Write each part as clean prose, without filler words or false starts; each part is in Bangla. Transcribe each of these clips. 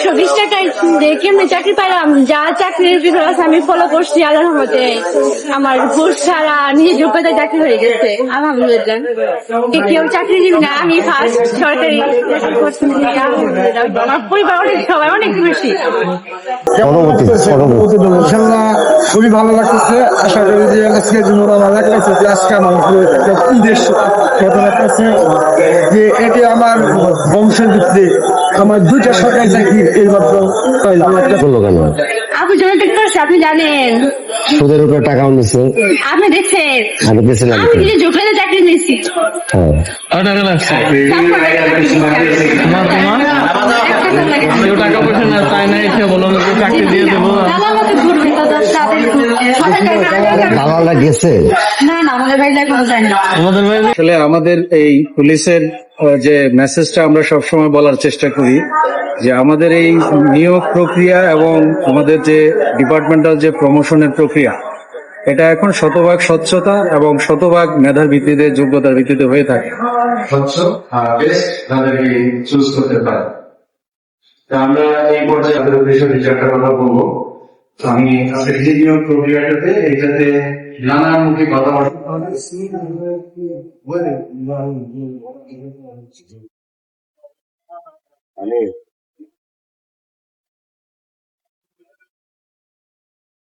120 টাকায় কেমনি চাকরি পাইলাম, যা চাকরির ভিতর আছে আমি ফলো করছি আল্লাহর রহমতে। আমার ঘুষ ছাড়া নিজের যোগ্যতায় চাকরি হয়ে গেছে আলহামদুলিল্লাহ। কেউ চাকরিজীবী না, আমি ফার্স্ট সরকারি চাকরি করছি। আলহামদুলিল্লাহ, আমার পরিবার অনেক, সবাই অনেক খুশি। ইনশাল্লাহ খুবই ভালো লাগতেছে। আশা করি যে আজকে জীবন আমার লাগতেছে যে আজকে আমার একটা উদ্দেশ্য কথা লাগতেছে যে এটি আমার বংশের ভিত্তি আমার 2টা সরকারি চাকরি এইমাত্র পাইলাম। বললো কেন? আপনি জনতা করছে, আপনি জানেন, সুদের উপরে টাকাও নিচ্ছে, আপনি দেখছেন। আমি গেছিলাম। আমি নিজে যোগ্যতায় চাকরি নিয়েছি। হ্যাঁ, কেউ টাকা পয়সা না চাই না, এসে বললাম যে চাকরি দিয়ে দেবো। দালালরা গেছে। না না, আমাদের বাড়িতে এখনো যায় না। আমাদের বাড়ি আসলে আমাদের এই পুলিশের যে মেসেজটা আমরা সবসময় বলার চেষ্টা করি যে আমাদের এই নিয়োগ প্রক্রিয়া এবং আমাদের যে ডিপার্টমেন্টাল যে প্রমোশনের প্রক্রিয়া, এটা এখন শতভাগ স্বচ্ছতা এবং শতভাগ মেধার ভিত্তিতে, যোগ্যতার ভিত্তিতে হয়ে থাকে। স্বচ্ছ বেস্ট তাদেরকে চুজ করতে পারে। তা আমরা এই পর্যায়ে আমাদের উদ্দেশ্যে বিচারটা কথা বলবো। আমি আজকের যে নিয়োগ প্রক্রিয়াটাতে এইটাতে নানামুখী কথাবার্তা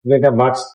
এটা বাড়ছে।